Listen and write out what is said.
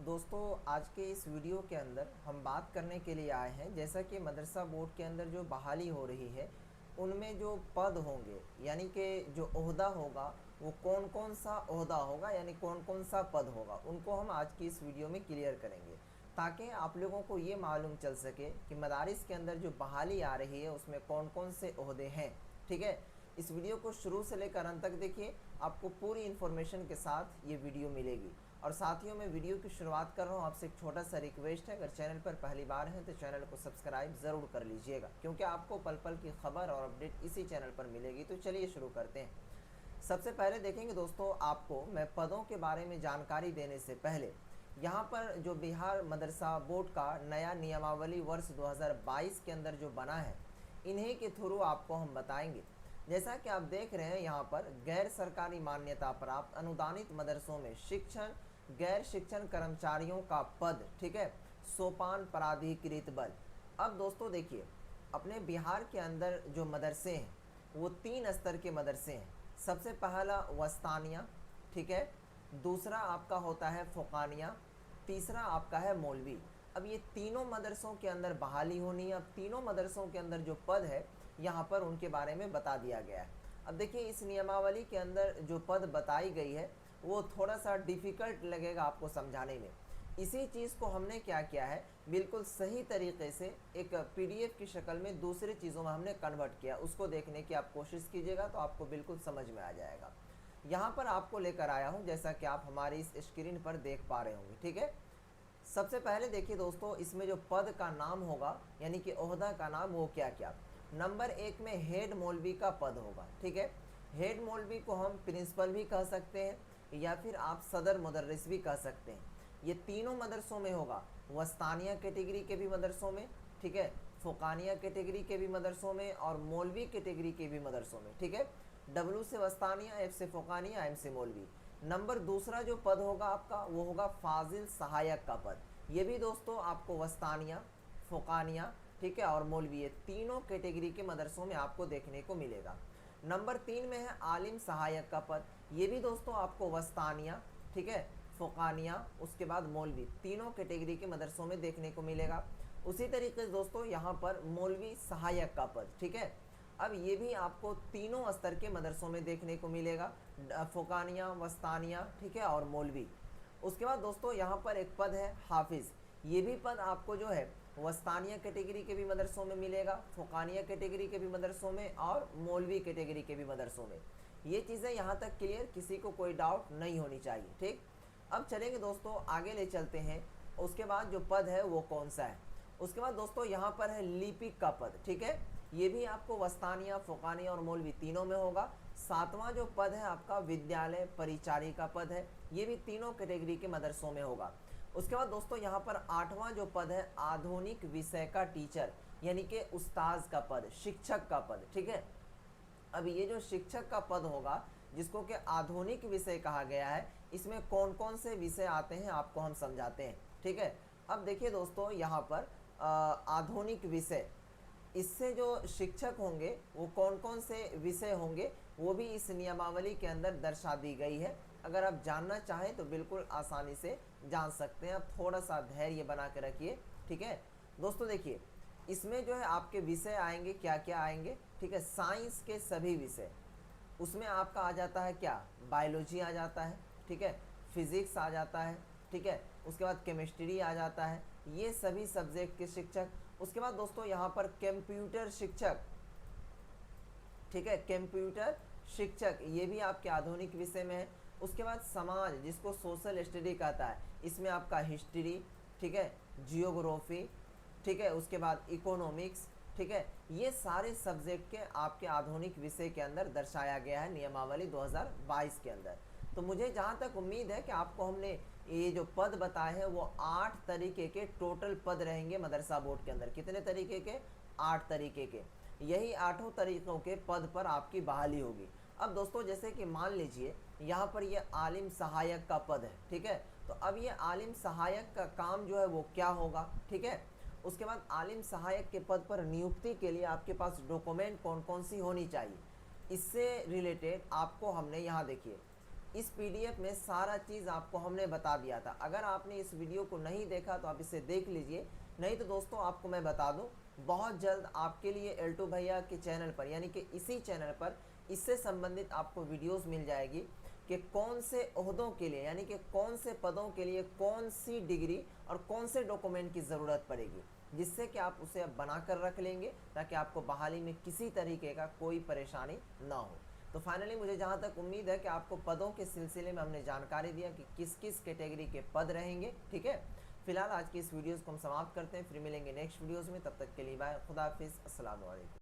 दोस्तों आज के इस वीडियो के अंदर हम बात करने के लिए आए हैं, जैसा कि मदरसा बोर्ड के अंदर जो बहाली हो रही है उनमें जो पद होंगे यानी कि जो ओहदा होगा वो कौन कौन सा ओहदा होगा यानी कौन कौन सा पद होगा, उनको हम आज की इस वीडियो में क्लियर करेंगे ताकि आप लोगों को ये मालूम चल सके कि मदारिस के अंदर जो बहाली आ रही है उसमें कौन कौन से ओहदे हैं। ठीक है, इस वीडियो को शुरू से लेकर अंत तक देखिए, आपको पूरी इन्फॉर्मेशन के साथ ये वीडियो मिलेगी। और साथियों, मैं वीडियो की शुरुआत कर रहा हूँ, आपसे एक छोटा सा रिक्वेस्ट है, अगर चैनल पर पहली बार हैं तो चैनल को सब्सक्राइब ज़रूर कर लीजिएगा, क्योंकि आपको पल पल की खबर और अपडेट इसी चैनल पर मिलेगी। तो चलिए शुरू करते हैं। सबसे पहले देखेंगे दोस्तों, आपको मैं पदों के बारे में जानकारी देने से पहले यहाँ पर जो बिहार मदरसा बोर्ड का नया नियमावली वर्ष 2022 के अंदर जो बना है, इन्हीं के थ्रू आपको हम बताएंगे। जैसा कि आप देख रहे हैं यहाँ पर गैर सरकारी मान्यता प्राप्त अनुदानित मदरसों में शिक्षण गैर शिक्षण कर्मचारियों का पद, ठीक है, सोपान प्राधिकृत बल। अब दोस्तों देखिए, अपने बिहार के अंदर जो मदरसे हैं वो 3 स्तर के मदरसे हैं। सबसे पहला वस्तानिया, ठीक है, दूसरा आपका होता है फ़ुक़ानिया, तीसरा आपका है मौलवी। अब ये तीनों मदरसों के अंदर बहाली होनी है। अब तीनों मदरसों के अंदर जो पद है यहाँ पर उनके बारे में बता दिया गया है। अब देखिए, इस नियमावली के अंदर जो पद बताई गई है वो थोड़ा सा डिफ़िकल्ट लगेगा आपको समझाने में। इसी चीज़ को हमने क्या किया है, बिल्कुल सही तरीके से एक पीडीएफ की शक्ल में दूसरी चीज़ों में हमने कन्वर्ट किया। उसको देखने की आप कोशिश कीजिएगा तो आपको बिल्कुल समझ में आ जाएगा। यहाँ पर आपको लेकर आया हूँ, जैसा कि आप हमारी इस स्क्रीन पर देख पा रहे होंगे। ठीक है, सबसे पहले देखिए दोस्तों, इसमें जो पद का नाम होगा यानी कि ओहदा का नाम, वो क्या क्या। नंबर 1 में हेड मौलवी का पद होगा। ठीक है, हेड मौलवी को हम प्रिंसिपल भी कह सकते हैं या फिर आप सदर मुदर्रिस भी कह सकते हैं। ये तीनों मदरसों में होगा, वस्तानिया कैटेगरी के भी मदरसों में, ठीक है, फ़ुक़ानिया कैटेगरी के भी मदरसों में और मौलवी कैटेगरी के भी मदरसों में। ठीक है, W से वस्तानिया, F से फ़ुक़ानिया, M से मौलवी। नंबर दूसरा जो पद होगा आपका वो होगा फाजिल सहायक का पद। ये भी दोस्तों आपको वस्तानिया, फ़ुक़ानिया, ठीक है, और मौलवी, ये तीनों कैटेगरी के मदरसों में आपको देखने को मिलेगा। नंबर 3 में है आलिम सहायक का पद। ये भी दोस्तों आपको वस्तानिया, ठीक है, फ़ुक़ानिया, उसके बाद मौलवी, तीनों कैटेगरी के मदरसों में देखने को मिलेगा। उसी तरीके से दोस्तों यहाँ पर मौलवी सहायक का पद, ठीक है, अब ये भी आपको तीनों स्तर के मदरसों में देखने को मिलेगा, फ़ुक़ानिया, वस्तानिया, ठीक है, और मौलवी। उसके बाद दोस्तों यहाँ पर एक पद है हाफिज़। ये भी पद आपको जो है वस्तानिया कैटेगरी के भी मदरसों में मिलेगा, फ़ुक़ानिया कैटेगरी के भी मदरसों में और मौलवी कैटेगरी के भी मदरसों में। ये चीज़ें यहाँ तक क्लियर, किसी को कोई डाउट नहीं होनी चाहिए। ठीक, अब चलेंगे दोस्तों, आगे ले चलते हैं। उसके बाद जो पद है वो कौन सा है। उसके बाद दोस्तों यहाँ पर है लिपिक का पद। ठीक है, ये भी आपको वस्तानिया, फ़ुक़ानिया और मौलवी तीनों में होगा। 7वां जो पद है आपका विद्यालय परिचारी का पद है। ये भी तीनों कैटेगरी के मदरसों में होगा। उसके बाद दोस्तों यहाँ पर 8वां जो पद है आधुनिक विषय का टीचर यानी कि उस्ताद का पद, शिक्षक का पद। ठीक है, अब ये जो शिक्षक का पद होगा जिसको कि आधुनिक विषय कहा गया है, इसमें कौन कौन से विषय आते हैं आपको हम समझाते हैं। ठीक है, अब देखिए दोस्तों यहाँ पर आधुनिक विषय, इससे जो शिक्षक होंगे वो कौन कौन से विषय होंगे वो भी इस नियमावली के अंदर दर्शा दी गई है। अगर आप जानना चाहें तो बिल्कुल आसानी से जान सकते हैं, आप थोड़ा सा धैर्य बना के रखिए। ठीक है दोस्तों, देखिए इसमें जो है आपके विषय आएंगे, क्या क्या आएंगे। ठीक है, साइंस के सभी विषय, उसमें आपका आ जाता है क्या, बायोलॉजी आ जाता है, ठीक है, फिज़िक्स आ जाता है, ठीक है, उसके बाद केमिस्ट्री आ जाता है, ये सभी सब्जेक्ट के शिक्षक। उसके बाद दोस्तों यहाँ पर कंप्यूटर शिक्षक, ठीक है, कंप्यूटर शिक्षक, ये भी आपके आधुनिक विषय में है। उसके बाद समाज, जिसको सोशल स्टडी कहता है, इसमें आपका हिस्ट्री, ठीक है, जियोग्राफी, ठीक है, उसके बाद इकोनॉमिक्स, ठीक है, ये सारे सब्जेक्ट के आपके आधुनिक विषय के अंदर दर्शाया गया है नियमावली 2022 के अंदर। तो मुझे जहाँ तक उम्मीद है कि आपको हमने ये जो पद बताए हैं वो 8 तरीके के टोटल पद रहेंगे मदरसा बोर्ड के अंदर। कितने तरीके के, 8 तरीके के। यही 8 तरीक़ों के पद पर आपकी बहाली होगी। अब दोस्तों जैसे कि मान लीजिए यहाँ पर ये आलिम सहायक का पद है। ठीक है, तो अब ये आलिम सहायक का काम जो है वो क्या होगा। ठीक है, उसके बाद आलिम सहायक के पद पर नियुक्ति के लिए आपके पास डॉक्यूमेंट कौन कौन सी होनी चाहिए, इससे रिलेटेड आपको हमने यहाँ देखिए इस पीडीएफ में सारा चीज़ आपको हमने बता दिया था। अगर आपने इस वीडियो को नहीं देखा तो आप इसे देख लीजिए, नहीं तो दोस्तों आपको मैं बता दूं, बहुत जल्द आपके लिए एल्टो भैया के चैनल पर, यानी कि इसी चैनल पर इससे संबंधित आपको वीडियोस मिल जाएगी कि कौन से ओहदों के लिए, यानी कि कौन से पदों के लिए कौन सी डिग्री और कौन से डॉक्यूमेंट की ज़रूरत पड़ेगी, जिससे कि आप उसे अब बना कर रख लेंगे ताकि आपको बहाली में किसी तरीके का कोई परेशानी ना हो। तो फाइनली मुझे जहाँ तक उम्मीद है कि आपको पदों के सिलसिले में हमने जानकारी दिया कि किस किस कैटेगरी के पद रहेंगे। ठीक है, फिलहाल आज की इस वीडियोज़ को हम समाप्त करते हैं, फिर मिलेंगे नेक्स्ट वीडियोज़ में। तब तक के लिए बाय, खुदा हाफिज़, अस्सलाम वालेकुम।